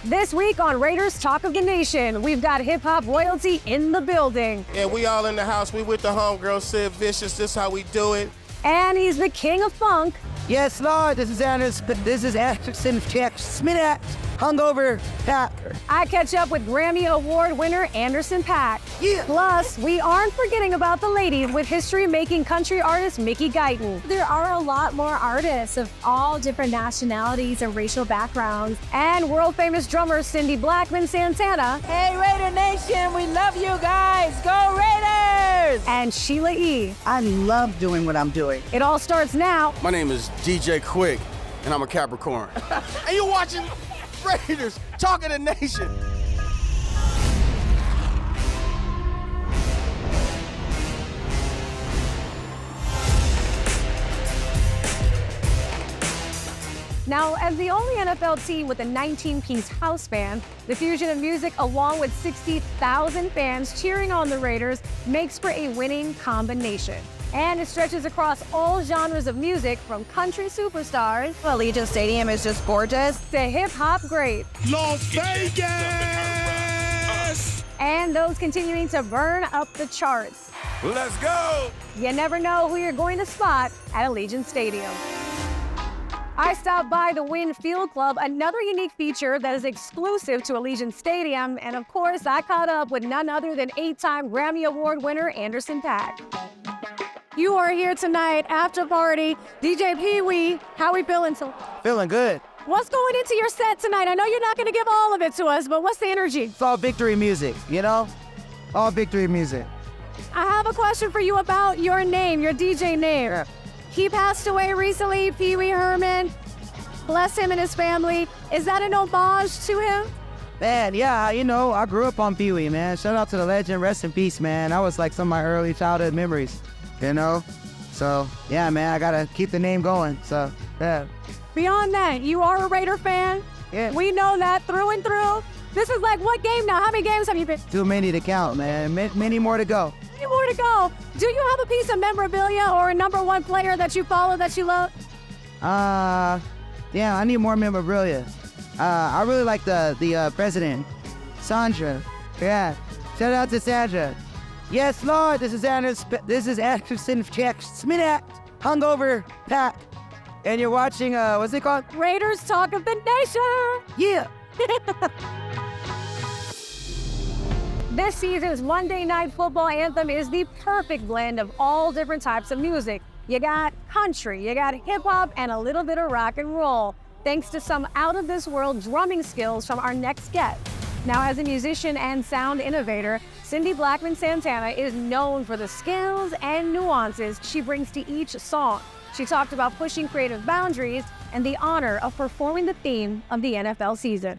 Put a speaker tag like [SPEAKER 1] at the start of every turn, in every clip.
[SPEAKER 1] This week on Raiders Talk of the Nation, we've got hip-hop royalty in the building.
[SPEAKER 2] Yeah, we all in the house. We with the homegirl, Sid Vicious. This how we do it.
[SPEAKER 1] And he's the king of funk.
[SPEAKER 3] Yes, Lord, this is Anderson Jack Smith, hungover Paak.
[SPEAKER 1] I catch up with Grammy Award winner Anderson Paak.
[SPEAKER 3] Yeah.
[SPEAKER 1] Plus, we aren't forgetting about the ladies with history-making country artist Mickey Guyton.
[SPEAKER 4] There are a lot more artists of all different nationalities and racial backgrounds.
[SPEAKER 1] And world-famous drummer Cindy Blackman Santana.
[SPEAKER 5] Hey, Raider Nation, we love you guys. Go Raiders!
[SPEAKER 1] And Sheila E.
[SPEAKER 3] I love doing what I'm doing.
[SPEAKER 1] It all starts now.
[SPEAKER 6] My name is DJ Quik, and I'm a Capricorn.
[SPEAKER 2] And you watching Raiders Talk of the Nation.
[SPEAKER 1] Now, as the only NFL team with a 19-piece house band, the fusion of music, along with 60,000 fans cheering on the Raiders, makes for a winning combination. And it stretches across all genres of music, from country superstars,
[SPEAKER 5] Allegiant Stadium is just gorgeous,
[SPEAKER 1] to hip-hop greats,
[SPEAKER 2] Las Vegas!
[SPEAKER 1] and those continuing to burn up the charts.
[SPEAKER 2] Let's go!
[SPEAKER 1] You never know who you're going to spot at Allegiant Stadium. I stopped by the Wynn Field Club, another unique feature that is exclusive to Allegiant Stadium, and of course, I caught up with none other than 8-time Grammy Award winner Anderson Paak. You are here tonight, after party. DJ Pee-wee, how we feeling?
[SPEAKER 3] Feeling good.
[SPEAKER 1] What's going into your set tonight? I know you're not going to give all of it to us, but what's the energy?
[SPEAKER 3] It's all victory music, you know? All victory music.
[SPEAKER 1] I have a question for you about your name, your DJ name.
[SPEAKER 3] Yeah.
[SPEAKER 1] He passed away recently, Pee-wee Herman. Bless him and his family. Is that an homage to him?
[SPEAKER 3] Man, yeah, you know, I grew up on Pee-wee, man. Shout out to the legend, rest in peace, man. That was like some of my early childhood memories, you know? So, yeah, man, I gotta keep the name going, so, yeah.
[SPEAKER 1] Beyond that, you are a Raider fan.
[SPEAKER 3] Yeah.
[SPEAKER 1] We know that through and through. This is like what game now? How many games have you been?
[SPEAKER 3] Too many to count, man. Many more to go.
[SPEAKER 1] Many more to go. Do you have a piece of memorabilia or a number one player that you follow that you love?
[SPEAKER 3] Yeah, I need more memorabilia. I really like the president, Sandra. Yeah, shout out to Sandra. Yes, Lord, this is Anderson Jack Smith, hungover Paak, and you're watching what's it called?
[SPEAKER 1] Raiders Talk of the Nation.
[SPEAKER 3] Yeah.
[SPEAKER 1] This season's Monday Night Football anthem is the perfect blend of all different types of music. You got country, you got hip-hop, and a little bit of rock and roll, thanks to some out-of-this-world drumming skills from our next guest. Now, as a musician and sound innovator, Cindy Blackman Santana is known for the skills and nuances she brings to each song. She talked about pushing creative boundaries and the honor of performing the theme of the NFL season.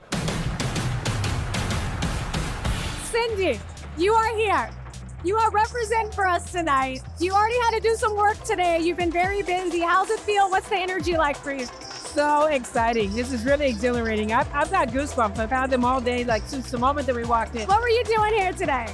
[SPEAKER 1] Cindy, you are here. You are representing for us tonight. You already had to do some work today. You've been very busy. How's it feel? What's the energy like for you?
[SPEAKER 5] so exciting. This is really exhilarating. I've got goosebumps. I've had them all day, like since the moment that we walked in.
[SPEAKER 1] What were you doing here today?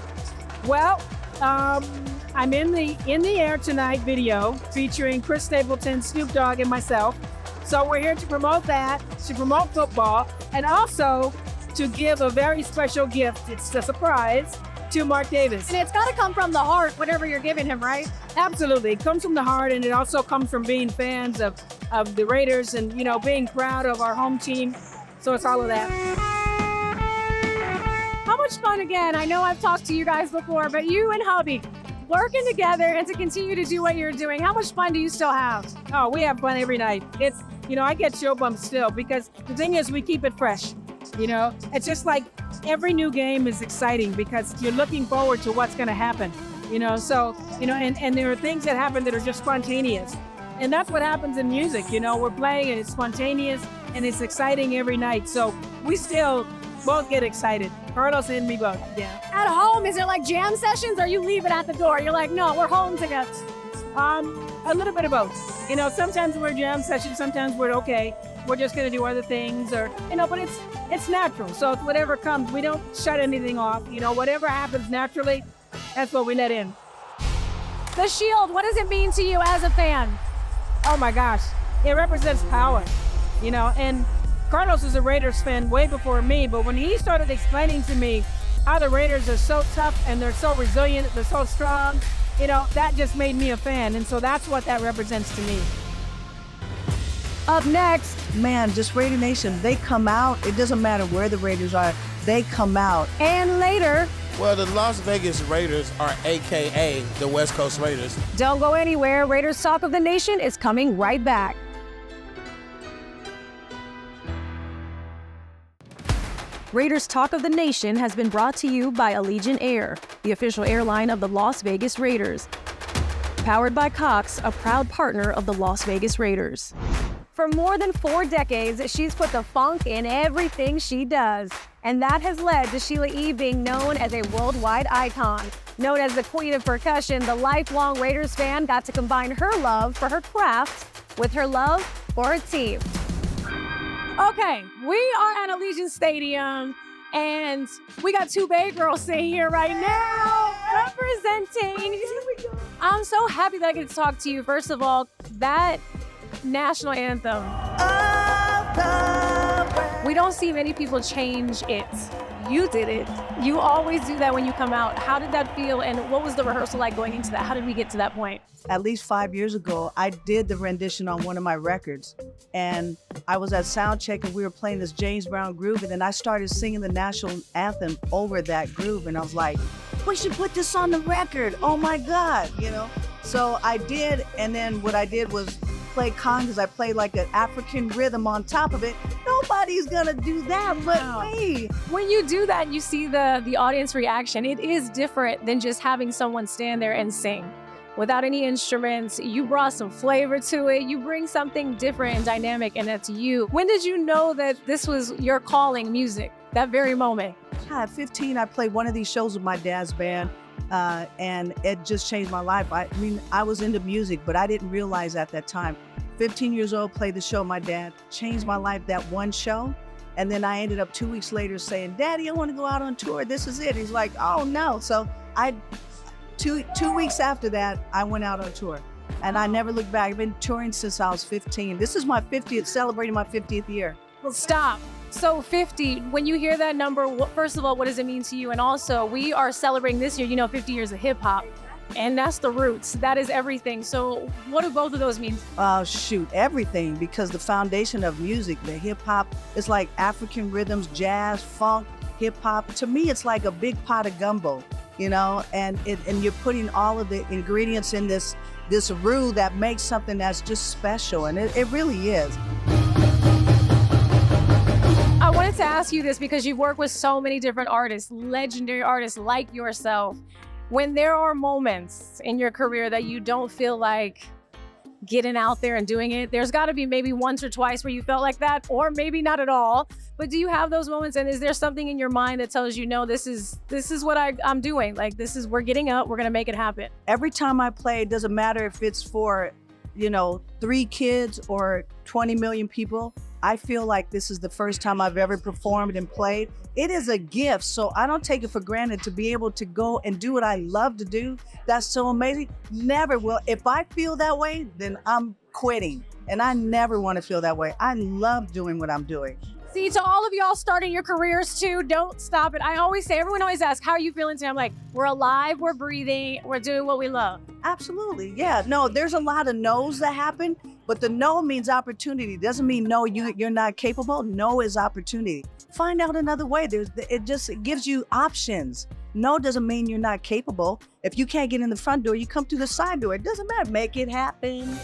[SPEAKER 5] Well, I'm in the Air Tonight video featuring Chris Stapleton, Snoop Dogg, and myself. So we're here to promote that, to promote football, and also to give a very special gift. It's a surprise to Mark Davis.
[SPEAKER 1] And it's got to come from the heart, whatever you're giving him, right?
[SPEAKER 5] Absolutely. It comes from the heart, and it also comes from being fans of the Raiders and, being proud of our home team. So it's all of that.
[SPEAKER 1] How much fun, again, I know I've talked to you guys before, but you and hubby working together and to continue to do what you're doing, how much fun do you still have?
[SPEAKER 5] Oh, we have fun every night. It's, I get show bumps still because the thing is we keep it fresh. It's just like every new game is exciting because you're looking forward to what's going to happen, so, and there are things that happen that are just spontaneous. And that's what happens in music, we're playing and it's spontaneous and it's exciting every night. So we still both get excited. Carlos and me both, yeah.
[SPEAKER 1] At home, is it like jam sessions or you leave it at the door? You're like, no, we're home together.
[SPEAKER 5] A little bit of both. Sometimes we're jam sessions, sometimes we're okay. We're just gonna do other things or, but it's natural. So it's whatever comes, we don't shut anything off. Whatever happens naturally, that's what we let in.
[SPEAKER 1] The shield, what does it mean to you as a fan?
[SPEAKER 5] Oh my gosh, it represents power, and Carlos was a Raiders fan way before me, but when he started explaining to me how the Raiders are so tough and they're so resilient, they're so strong, that just made me a fan. And so that's what that represents to me.
[SPEAKER 1] Up next,
[SPEAKER 7] Man, just Raider Nation, they come out. It doesn't matter where the Raiders are. They come out.
[SPEAKER 1] and later,
[SPEAKER 2] Well, the Las Vegas Raiders are AKA the West Coast Raiders.
[SPEAKER 1] don't go anywhere. Raiders Talk of the Nation is coming right back. Raiders Talk of the Nation has been brought to you by Allegiant Air, the official airline of the Las Vegas Raiders. Powered by Cox, a proud partner of the Las Vegas Raiders. For more than 4 decades, she's put the funk in everything she does. And that has led to Sheila E being known as a worldwide icon. Known as the Queen of Percussion, the lifelong Raiders fan got to combine her love for her craft with her love for her team.
[SPEAKER 5] Okay, we are at Allegiant Stadium, and we got 2 Bay Girls sitting here right now representing. I'm so happy that I get to talk to you. First of all, that national anthem. We don't see many people change it. You did it. You always do that when you come out. How did that feel, and what was the rehearsal like going into that? How did we get to that point?
[SPEAKER 7] At least 5 years ago, I did the rendition on one of my records. And I was at sound check and we were playing this James Brown groove. And then I started singing the national anthem over that groove. And I was like, we should put this on the record. Oh my God, So I did. And then what I did was play congas. I played like an African rhythm on top of it. Nobody's gonna do that but me.
[SPEAKER 1] When you do that, you see the audience reaction. It is different than just having someone stand there and sing. Without any instruments, you brought some flavor to it. You bring something different and dynamic, and that's you. When did you know that this was your calling, music, that very moment?
[SPEAKER 7] At 15, I played one of these shows with my dad's band, and it just changed my life. I mean, I was into music, but I didn't realize at that time. 15 years old, played the show. My dad changed my life, that one show. And then I ended up 2 weeks later saying, Daddy, I want to go out on tour. This is it. He's like, oh no. So two weeks after that, I went out on tour. And I never looked back. I've been touring since I was 15. This is my 50th, celebrating my 50th year.
[SPEAKER 1] Well, stop. So 50, when you hear that number, first of all, what does it mean to you? And also, we are celebrating this year, 50 years of hip hop. And that's the roots. That is everything. So what do both of those mean?
[SPEAKER 7] Shoot, everything, because the foundation of music, the hip hop, is like African rhythms, jazz, funk, hip hop. To me, it's like a big pot of gumbo, and you're putting all of the ingredients in this roux that makes something that's just special. And it really is.
[SPEAKER 1] I wanted to ask you this because you've worked with so many different artists, legendary artists like yourself. When there are moments in your career that you don't feel like getting out there and doing it, there's got to be maybe once or twice where you felt like that, or maybe not at all. But do you have those moments, and is there something in your mind that tells you, no, this is what I'm doing? Like, we're getting up, we're going to make it happen.
[SPEAKER 7] Every time I play, it doesn't matter if it's for, 3 kids or 20 million people. I feel like this is the first time I've ever performed and played. It is a gift, so I don't take it for granted to be able to go and do what I love to do. That's so amazing. Never will. If I feel that way, then I'm quitting. And I never want to feel that way. I love doing what I'm doing.
[SPEAKER 1] See, to all of y'all starting your careers too, don't stop it. Everyone always asks, how are you feeling today? I'm like, we're alive, we're breathing, we're doing what we love.
[SPEAKER 7] Absolutely, yeah. No, there's a lot of no's that happen, but the no means opportunity. Doesn't mean no, you're not capable. No is opportunity. Find out another way. It gives you options. No doesn't mean you're not capable. If you can't get in the front door, you come through the side door. It doesn't matter. Make it happen.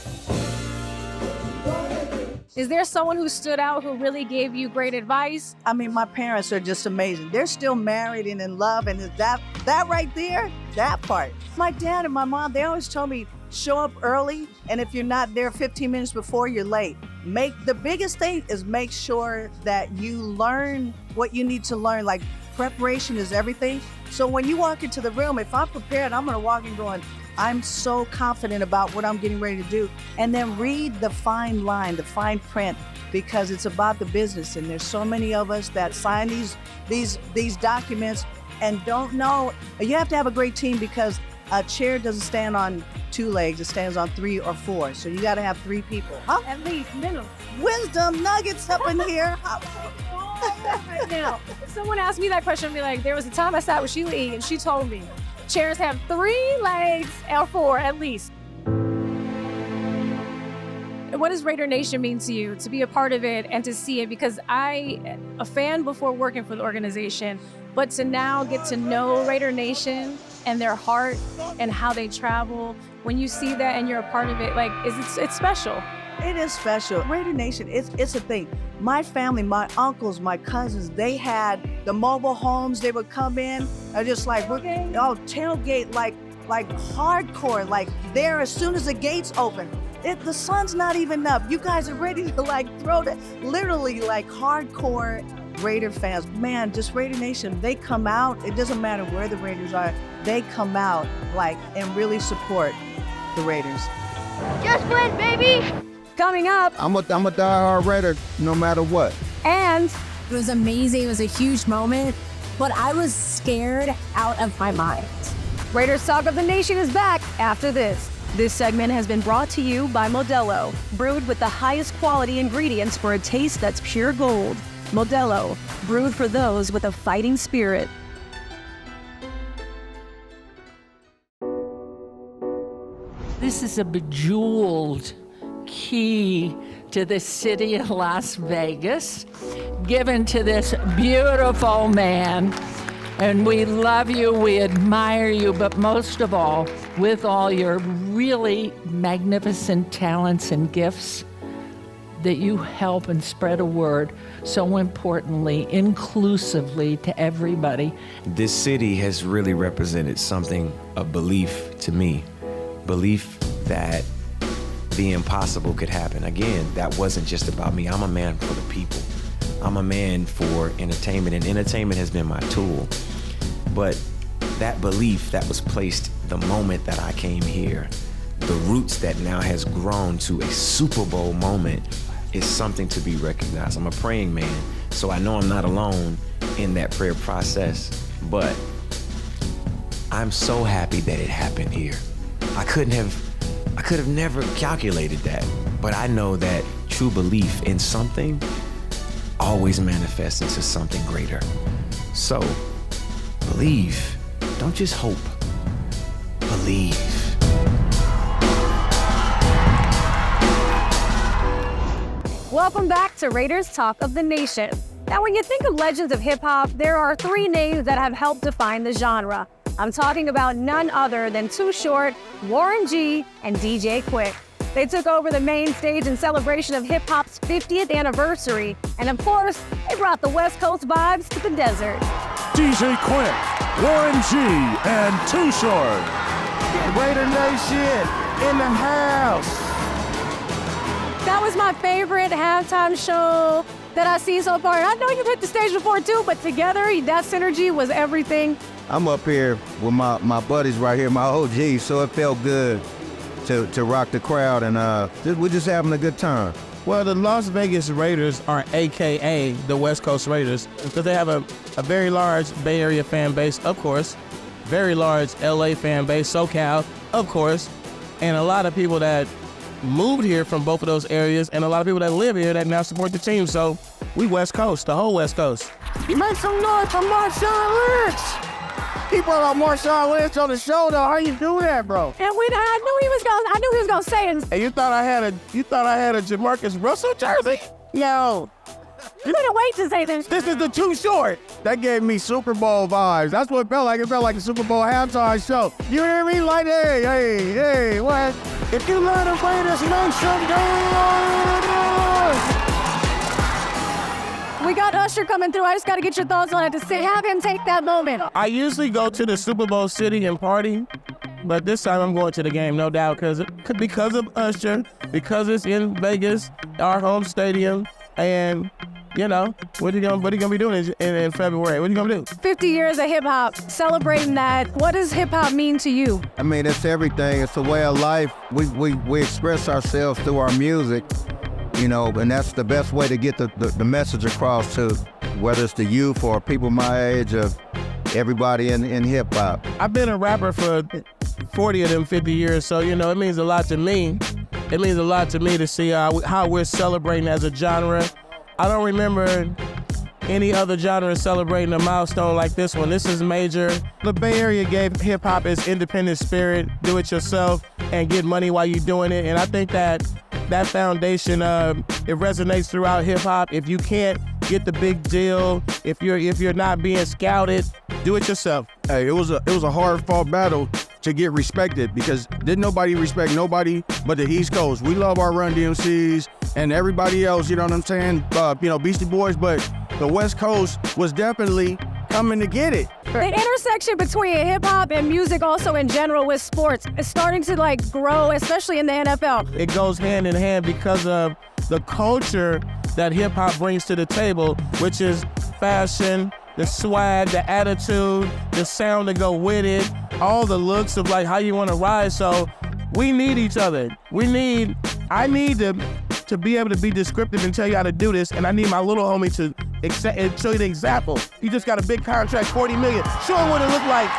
[SPEAKER 1] Is there someone who stood out who really gave you great advice?
[SPEAKER 7] I mean, my parents are just amazing. They're still married and in love, and that right there, that part. My dad and my mom, they always told me, show up early, and if you're not there 15 minutes before, you're late. The biggest thing is make sure that you learn what you need to learn. Like, preparation is everything. So when you walk into the room, if I'm prepared, I'm gonna walk in going, I'm so confident about what I'm getting ready to do. And then read the fine line, the fine print, because it's about the business. And there's so many of us that sign these documents and don't know. You have to have a great team, because a chair doesn't stand on 2 legs, it stands on 3 or 4. So you got to have 3 people. Huh?
[SPEAKER 1] At least minimum.
[SPEAKER 7] Wisdom nuggets up in here.
[SPEAKER 1] Right now, if someone asked me that question, I'd be like, there was a time I sat with Sheila E and she told me chairs have 3 legs or 4 at least. What does Raider Nation mean to you, to be a part of it and to see it? Because a fan before working for the organization, but to now get to know Raider Nation and their heart and how they travel, when you see that and you're a part of it, like, it's special.
[SPEAKER 7] It is special. Raider Nation, it's a thing. My family, my uncles, my cousins, they had the mobile homes. They would come in and just like, tailgate, like hardcore, like there as soon as the gates open. The sun's not even up. You guys are ready to like throw the, literally like hardcore Raider fans. Man, just Raider Nation, they come out. It doesn't matter where the Raiders are. They come out like and really support the Raiders.
[SPEAKER 8] Just win, baby!
[SPEAKER 1] Coming up.
[SPEAKER 9] I'm a diehard Raider no matter what.
[SPEAKER 1] And
[SPEAKER 4] It was amazing. It was a huge moment, but I was scared out of my mind.
[SPEAKER 1] Raiders Talk of the Nation is back after this. This segment has been brought to you by Modelo, brewed with the highest quality ingredients for a taste that's pure gold. Modelo, brewed for those with a fighting spirit.
[SPEAKER 10] This is a bejeweled key to the city of Las Vegas, given to this beautiful man. And we love you, we admire you, but most of all, with all your really magnificent talents and gifts, that you help and spread a word so importantly, inclusively to everybody.
[SPEAKER 11] This city has really represented something of belief to me. Belief that the impossible could happen. Again, that wasn't just about me. I'm a man for the people. I'm a man for entertainment, and entertainment has been my tool. But that belief that was placed the moment that I came here, the roots that now has grown to a Super Bowl moment, is something to be recognized. I'm a praying man, so I know I'm not alone in that prayer process, but I'm so happy that it happened here. I could have never calculated that, but I know that true belief in something always manifests into something greater. So, believe. Don't just hope. Believe.
[SPEAKER 1] Welcome back to Raiders Talk of the Nation. Now, when you think of legends of hip-hop, there are 3 names that have helped define the genre. I'm talking about none other than Too Short, Warren G, and DJ Quik. They took over the main stage in celebration of hip-hop's 50th anniversary, and of course, they brought the West Coast vibes to the desert.
[SPEAKER 12] DJ Quik, Warren G, and Too Short.
[SPEAKER 9] Raider Nation in the house.
[SPEAKER 1] That was my favorite halftime show that I've seen so far. And I know you've hit the stage before too, but together, that synergy was everything.
[SPEAKER 9] I'm up here with my buddies right here, my OGs, so it felt good to rock the crowd, and we're just having a good time.
[SPEAKER 2] Well, the Las Vegas Raiders are AKA the West Coast Raiders because they have a very large Bay Area fan base, of course, very large LA fan base, SoCal, of course, and a lot of people that moved here from both of those areas and a lot of people that live here that now support the team. So we West Coast, the whole West Coast.
[SPEAKER 9] Make some noise for Marshawn Lynch. He brought out Marshawn Lynch on the show, though. How you do that, bro?
[SPEAKER 1] And I knew he was gonna say it.
[SPEAKER 2] Hey, you thought I had a Jamarcus Russell jersey?
[SPEAKER 9] Yo.
[SPEAKER 1] You couldn't wait to say this.
[SPEAKER 9] This is the Too Short. That gave me Super Bowl vibes. That's what it felt like. It felt like a Super Bowl halftime show. You hear me? Like, hey, what? If you love the Raiders, make some noise.
[SPEAKER 1] We got Usher coming through. I just got to get your thoughts on it to have him take that moment.
[SPEAKER 2] I usually go to the Super Bowl city and party, but this time I'm going to the game, no doubt, because of Usher, because it's in Vegas, our home stadium, and you know, what are you gonna be doing in February? What are you gonna do?
[SPEAKER 1] 50 years of hip hop, celebrating that. What does hip hop mean to you?
[SPEAKER 9] I mean, it's everything. It's a way of life. We express ourselves through our music, you know, and that's the best way to get the message across to whether it's the youth or people my age of everybody in hip hop.
[SPEAKER 2] I've been a rapper for 40 of them 50 years, so you know it means a lot to me. It means a lot to me to see how we're celebrating as a genre. I don't remember any other genre celebrating a milestone like this one. This is major. The Bay Area gave hip hop its independent spirit, do it yourself, and get money while you're doing it. And I think that foundation, it resonates throughout hip hop. If you can't get the big deal, if you're not being scouted, do it yourself.
[SPEAKER 9] Hey, it was a hard fought battle to get respected because didn't nobody respect nobody but the East Coast. We love our Run DMCs and everybody else, you know what I'm saying? Beastie Boys, but the West Coast was definitely coming to get it.
[SPEAKER 1] The intersection between hip hop and music also in general with sports is starting to like grow, especially in the NFL.
[SPEAKER 2] It goes hand in hand because of the culture that hip hop brings to the table, which is fashion, the swag, the attitude, the sound to go with it, all the looks of like how you want to ride. So we need each other. I need to be able to be descriptive and tell you how to do this, and I need my little homie to show you the example. You just got a big contract, 40 million. Show him what it look like.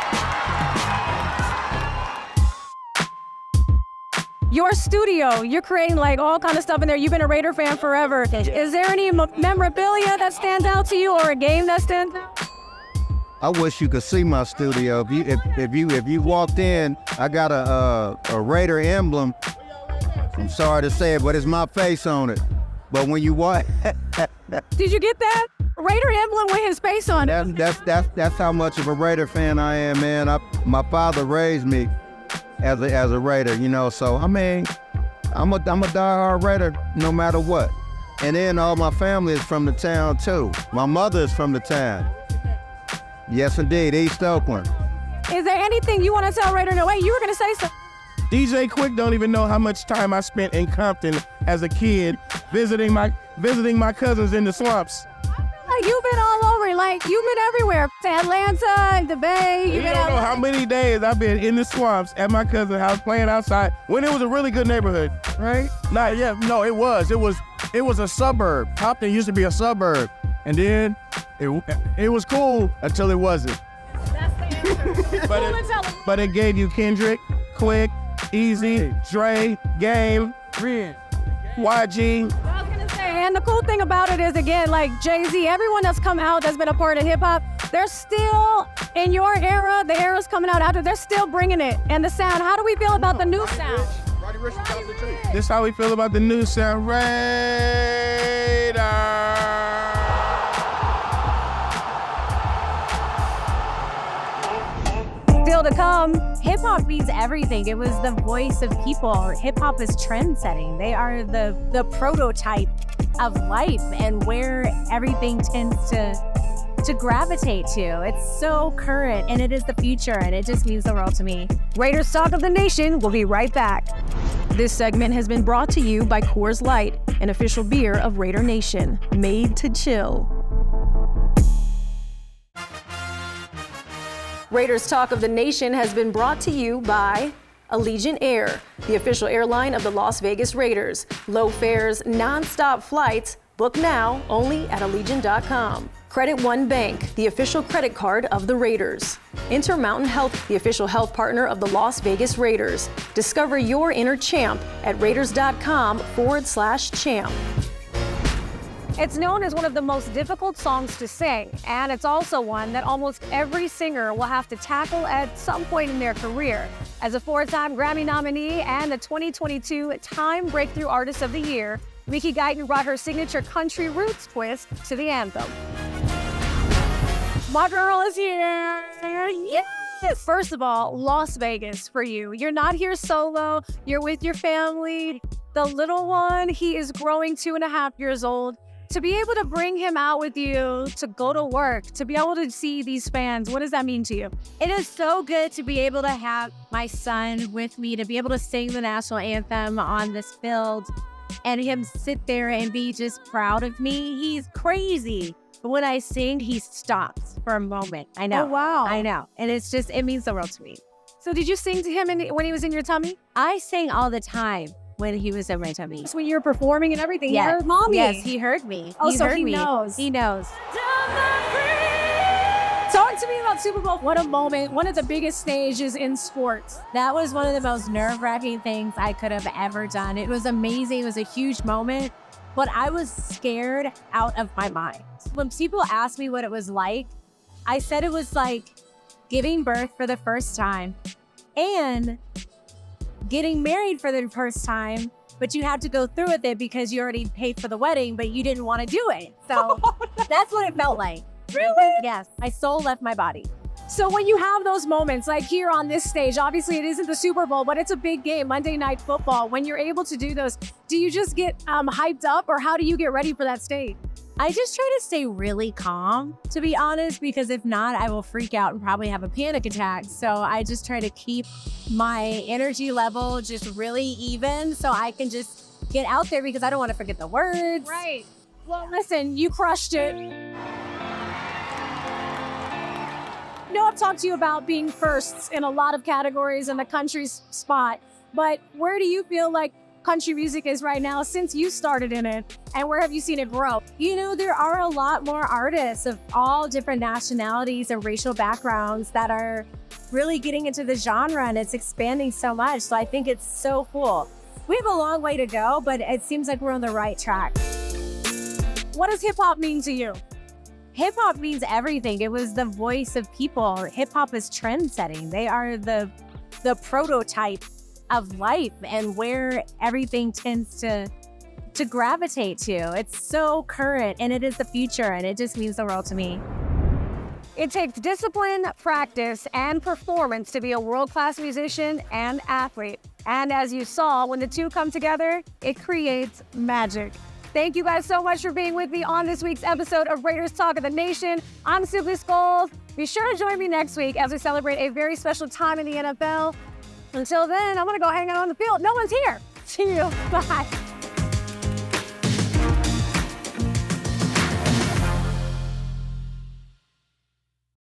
[SPEAKER 1] Your studio, you're creating like all kind of stuff in there. You've been a Raider fan forever. Is there any memorabilia that stands out to you or a game that stands out?
[SPEAKER 9] I wish you could see my studio. If you walked in, I got a Raider emblem. I'm sorry to say it, but it's my face on it. But when you walk,
[SPEAKER 1] did you get that Raider emblem with his face on it?
[SPEAKER 9] That's how much of a Raider fan I am, man. My father raised me as a Raider, you know. So I mean, I'm a diehard Raider no matter what. And then all my family is from the town too. My mother is from the town. Yes, indeed, East Oakland.
[SPEAKER 1] Is there anything you want to tell Raider? No, wait, you were gonna say something.
[SPEAKER 2] DJ Quik don't even know how much time I spent in Compton as a kid visiting my cousins in the swamps.
[SPEAKER 1] You've been all over, like you've been everywhere. To Atlanta, the Bay.
[SPEAKER 2] You don't know how many days I've been in the swamps at my cousin's house playing outside when it was a really good neighborhood, right?
[SPEAKER 9] It was a suburb. Compton used to be a suburb, and then it was cool until it wasn't.
[SPEAKER 2] But it gave you Kendrick, Quik, Easy, Dre, Game, YG.
[SPEAKER 1] I was gonna say, and the cool thing about it is, again, like Jay-Z, everyone that's come out that's been a part of hip hop, they're still in your era. The era's coming out after. They're still bringing it and the sound. How do we feel about the new sound?
[SPEAKER 2] This is how we feel about the new sound. Raider.
[SPEAKER 1] Still to come.
[SPEAKER 4] Hip hop means everything. It was the voice of people. Hip hop is trend setting. They are the prototype of life and where everything tends to gravitate to. It's so current and it is the future and it just means the world to me.
[SPEAKER 1] Raiders Talk of the Nation will be right back. This segment has been brought to you by Coors Light, an official beer of Raider Nation, made to chill. Raiders Talk of the Nation has been brought to you by Allegiant Air, the official airline of the Las Vegas Raiders. Low fares, non-stop flights. Book now only at Allegiant.com. Credit One Bank, the official credit card of the Raiders. Intermountain Health, the official health partner of the Las Vegas Raiders. Discover your inner champ at Raiders.com/champ. It's known as one of the most difficult songs to sing, and it's also one that almost every singer will have to tackle at some point in their career. As a 4-time Grammy nominee and the 2022 Time Breakthrough Artist of the Year, Mickey Guyton brought her signature country roots twist to the anthem. My girl is here. Yes. First of all, Las Vegas for you. You're not here solo. You're with your family. The little one, he is growing 2.5 years old. To be able to bring him out with you, to go to work, to be able to see these fans, what does that mean to you?
[SPEAKER 4] It is so good to be able to have my son with me, to be able to sing the national anthem on this field and him sit there and be just proud of me. He's crazy. But when I sing, he stops for a moment. I know.
[SPEAKER 1] Oh, wow.
[SPEAKER 4] I know. And it means the world to me.
[SPEAKER 1] So did you sing to him when he was in your tummy?
[SPEAKER 4] I sang all the time when he was in my tummy.
[SPEAKER 1] So when you were performing and everything,
[SPEAKER 4] yes.
[SPEAKER 1] He heard mommy.
[SPEAKER 4] Yes, he heard me.
[SPEAKER 1] Oh, so he knows.
[SPEAKER 4] He knows.
[SPEAKER 1] Talk to me about Super Bowl. What a moment. One of the biggest stages in sports.
[SPEAKER 4] That was one of the most nerve-wracking things I could have ever done. It was amazing. It was a huge moment, but I was scared out of my mind. When people asked me what it was like, I said it was like giving birth for the first time and getting married for the first time, but you had to go through with it because you already paid for the wedding, but you didn't want to do it. So that's what it felt like.
[SPEAKER 1] Really?
[SPEAKER 4] Yes. My soul left my body.
[SPEAKER 1] So when you have those moments, like here on this stage, obviously it isn't the Super Bowl, but it's a big game, Monday Night Football. When you're able to do those, do you just get hyped up, or how do you get ready for that stage?
[SPEAKER 4] I just try to stay really calm, to be honest, because if not, I will freak out and probably have a panic attack. So I just try to keep my energy level just really even so I can just get out there, because I don't want to forget the words.
[SPEAKER 1] Right. Well, listen, you crushed it. No, I've talked to you about being firsts in a lot of categories in the country's spot, but where do you feel like country music is right now since you started in it, and where have you seen it grow?
[SPEAKER 4] You know, there are a lot more artists of all different nationalities and racial backgrounds that are really getting into the genre, and it's expanding so much. So I think it's so cool. We have a long way to go, but it seems like we're on the right track.
[SPEAKER 1] What does hip hop mean to you?
[SPEAKER 4] Hip hop means everything. It was the voice of people. Hip hop is trend setting. They are the prototype of life and where everything tends to gravitate to. It's so current, and it is the future, and it just means the world to me.
[SPEAKER 1] It takes discipline, practice, and performance to be a world-class musician and athlete. And as you saw, when the two come together, it creates magic. Thank you guys so much for being with me on this week's episode of Raiders Talk of the Nation. I'm Sibley Scoles. Be sure to join me next week as we celebrate a very special time in the NFL. Until then, I'm gonna go hang out on the field. No one's here. See you. Bye.